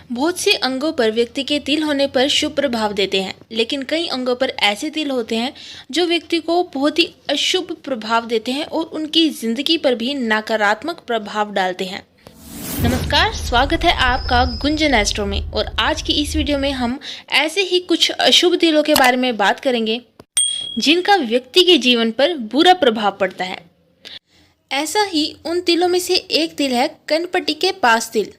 बहुत से अंगों पर व्यक्ति के तिल होने पर शुभ प्रभाव देते हैं, लेकिन कई अंगों पर ऐसे तिल होते हैं जो व्यक्ति को बहुत ही अशुभ प्रभाव देते हैं और उनकी जिंदगी पर भी नकारात्मक प्रभाव डालते हैं। नमस्कार, स्वागत है आपका गुंजन एस्ट्रो में। और आज की इस वीडियो में हम ऐसे ही कुछ अशुभ तिलों के बारे में बात करेंगे जिनका व्यक्ति के जीवन पर बुरा प्रभाव पड़ता है। ऐसा ही उन तिलों में से एक तिल है कनपट्टी के पास तिल।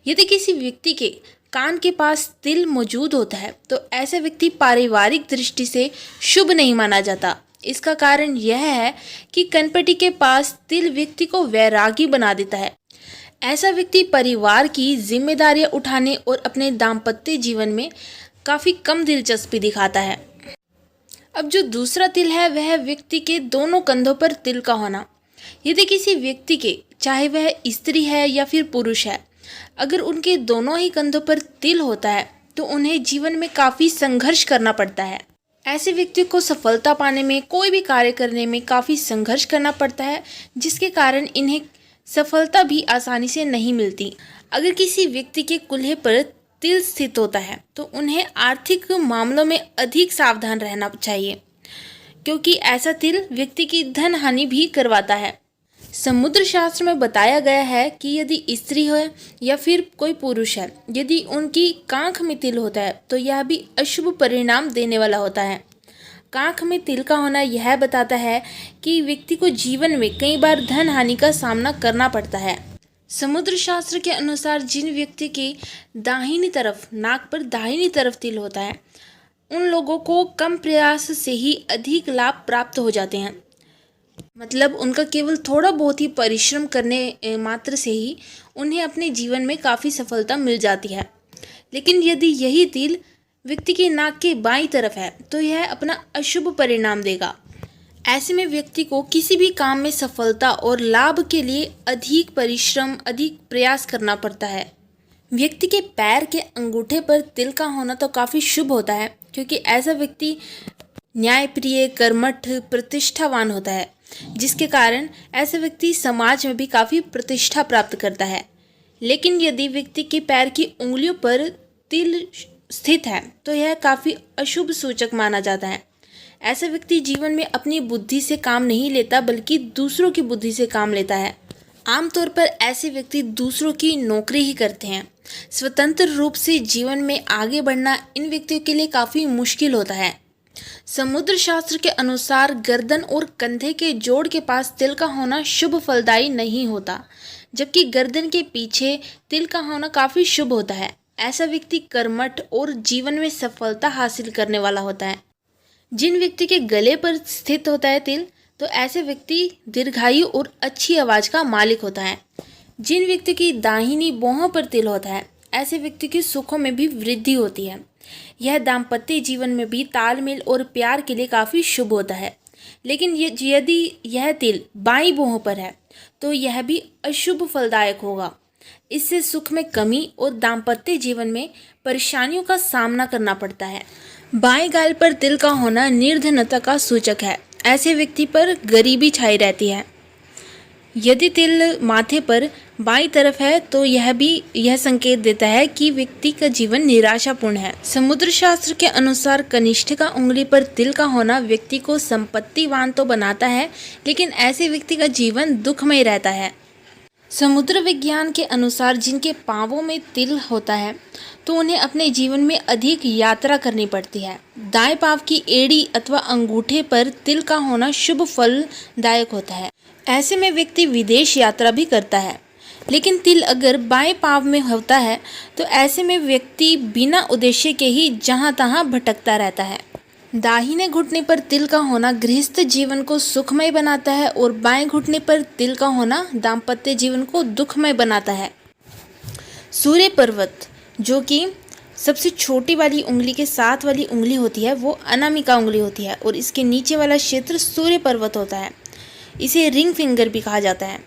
यदि किसी व्यक्ति के कान के पास तिल मौजूद होता है तो ऐसा व्यक्ति पारिवारिक दृष्टि से शुभ नहीं माना जाता। इसका कारण यह है कि कनपट्टी के पास तिल व्यक्ति को वैरागी बना देता है। ऐसा व्यक्ति परिवार की जिम्मेदारियां उठाने और अपने दाम्पत्य जीवन में काफ़ी कम दिलचस्पी दिखाता है। अब जो दूसरा तिल है वह व्यक्ति के दोनों कंधों पर तिल का होना। यदि किसी व्यक्ति के, चाहे वह स्त्री है या फिर पुरुष है, अगर उनके दोनों ही कंधों पर तिल होता है तो उन्हें जीवन में काफ़ी संघर्ष करना पड़ता है। ऐसे व्यक्ति को सफलता पाने में, कोई भी कार्य करने में काफ़ी संघर्ष करना पड़ता है, जिसके कारण इन्हें सफलता भी आसानी से नहीं मिलती। अगर किसी व्यक्ति के कूल्हे पर तिल स्थित होता है तो उन्हें आर्थिक मामलों में अधिक सावधान रहना चाहिए, क्योंकि ऐसा तिल व्यक्ति की धन हानि भी करवाता है। समुद्र शास्त्र में बताया गया है कि यदि स्त्री है या फिर कोई पुरुष है, यदि उनकी कांख में तिल होता है तो यह भी अशुभ परिणाम देने वाला होता है। कांख में तिल का होना यह बताता है कि व्यक्ति को जीवन में कई बार धन हानि का सामना करना पड़ता है। समुद्र शास्त्र के अनुसार जिन व्यक्ति की दाहिनी तरफ, नाक पर दाहिनी तरफ तिल होता है, उन लोगों को कम प्रयास से ही अधिक लाभ प्राप्त हो जाते हैं। मतलब उनका केवल थोड़ा बहुत ही परिश्रम करने मात्र से ही उन्हें अपने जीवन में काफ़ी सफलता मिल जाती है। लेकिन यदि यही तिल व्यक्ति की नाक के बाईं तरफ है तो यह अपना अशुभ परिणाम देगा। ऐसे में व्यक्ति को किसी भी काम में सफलता और लाभ के लिए अधिक परिश्रम, अधिक प्रयास करना पड़ता है। व्यक्ति के पैर के अंगूठे पर तिल का होना तो काफ़ी शुभ होता है, क्योंकि ऐसा व्यक्ति न्यायप्रिय, कर्मठ, प्रतिष्ठावान होता है, जिसके कारण ऐसे व्यक्ति समाज में भी काफ़ी प्रतिष्ठा प्राप्त करता है। लेकिन यदि व्यक्ति के पैर की उंगलियों पर तिल स्थित है तो यह काफ़ी अशुभ सूचक माना जाता है। ऐसा व्यक्ति जीवन में अपनी बुद्धि से काम नहीं लेता, बल्कि दूसरों की बुद्धि से काम लेता है। आमतौर पर ऐसे व्यक्ति दूसरों की नौकरी ही करते हैं। स्वतंत्र रूप से जीवन में आगे बढ़ना इन व्यक्तियों के लिए काफ़ी मुश्किल होता है। समुद्र शास्त्र के अनुसार गर्दन और कंधे के जोड़ के पास तिल का होना शुभ फलदायी नहीं होता, जबकि गर्दन के पीछे तिल का होना काफ़ी शुभ होता है। ऐसा व्यक्ति कर्मठ और जीवन में सफलता हासिल करने वाला होता है। जिन व्यक्ति के गले पर स्थित होता है तिल, तो ऐसे व्यक्ति दीर्घायु और अच्छी आवाज़ का मालिक होता है। जिन व्यक्ति की दाहिनी बाहों पर तिल होता है, ऐसे व्यक्ति की सुखों में भी वृद्धि होती है। यह दाम्पत्य जीवन में भी तालमेल और प्यार के लिए काफ़ी शुभ होता है। लेकिन यदि यह तिल बाईं बाहों पर है तो यह भी अशुभ फलदायक होगा। इससे सुख में कमी और दाम्पत्य जीवन में परेशानियों का सामना करना पड़ता है। बाएं गाल पर तिल का होना निर्धनता का सूचक है। ऐसे व्यक्ति पर गरीबी छाई रहती है। यदि तिल माथे पर बाईं तरफ है तो यह संकेत देता है कि व्यक्ति का जीवन निराशापूर्ण है। समुद्र शास्त्र के अनुसार कनिष्ठिका उंगली पर तिल का होना व्यक्ति को संपत्तिवान तो बनाता है, लेकिन ऐसे व्यक्ति का जीवन दुखमय रहता है। समुद्र विज्ञान के अनुसार जिनके पांवों में तिल होता है तो उन्हें अपने जीवन में अधिक यात्रा करनी पड़ती है। दाएं पांव की एड़ी अथवा अंगूठे पर तिल का होना शुभ फलदायक होता है। ऐसे में व्यक्ति विदेश यात्रा भी करता है। लेकिन तिल अगर बाएं पांव में होता है तो ऐसे में व्यक्ति बिना उद्देश्य के ही जहां तहां भटकता रहता है। दाहिने घुटने पर तिल का होना गृहस्थ जीवन को सुखमय बनाता है और बाएं घुटने पर तिल का होना दाम्पत्य जीवन को दुखमय बनाता है। सूर्य पर्वत, जो कि सबसे छोटी वाली उंगली के साथ वाली उंगली होती है, वो अनामिका उंगली होती है और इसके नीचे वाला क्षेत्र सूर्य पर्वत होता है। इसे रिंग फिंगर भी कहा जाता है।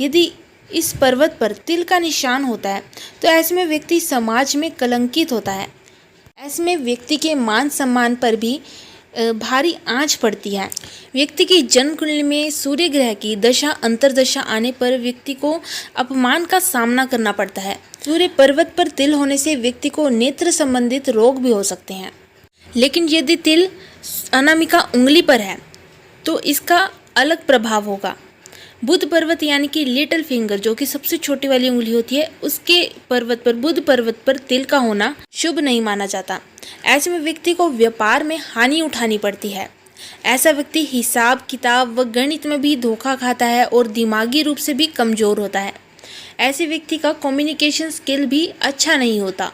यदि इस पर्वत पर तिल का निशान होता है तो ऐसे में व्यक्ति समाज में कलंकित होता है। ऐसे में व्यक्ति के मान सम्मान पर भी भारी आंच पड़ती है। व्यक्ति की जन्म कुंडली में सूर्य ग्रह की दशा अंतर्दशा आने पर व्यक्ति को अपमान का सामना करना पड़ता है। सूर्य पर्वत पर तिल होने से व्यक्ति को नेत्र संबंधित रोग भी हो सकते हैं। लेकिन यदि तिल अनामिका उंगली पर है तो इसका अलग प्रभाव होगा। बुध पर्वत यानी कि लिटिल फिंगर जो कि सबसे छोटी वाली उंगली होती है, उसके पर्वत पर बुध पर्वत पर तिल का होना शुभ नहीं माना जाता। ऐसे में व्यक्ति को व्यापार में हानि उठानी पड़ती है। ऐसा व्यक्ति हिसाब किताब व गणित में भी धोखा खाता है और दिमागी रूप से भी कमजोर होता है। ऐसे व्यक्ति का कम्युनिकेशन स्किल भी अच्छा नहीं होता।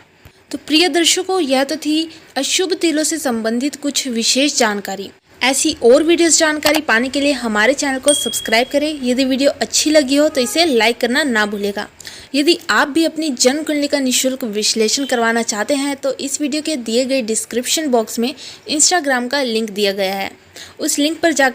तो प्रिय दर्शकों, यह तो थी अशुभ तिलों से संबंधित कुछ विशेष जानकारी। ऐसी और वीडियोस जानकारी पाने के लिए हमारे चैनल को सब्सक्राइब करें। यदि वीडियो अच्छी लगी हो तो इसे लाइक करना ना भूलेगा। यदि आप भी अपनी जन्म कुंडली का निःशुल्क विश्लेषण करवाना चाहते हैं तो इस वीडियो के दिए गए डिस्क्रिप्शन बॉक्स में इंस्टाग्राम का लिंक दिया गया है। उस लिंक पर जाकर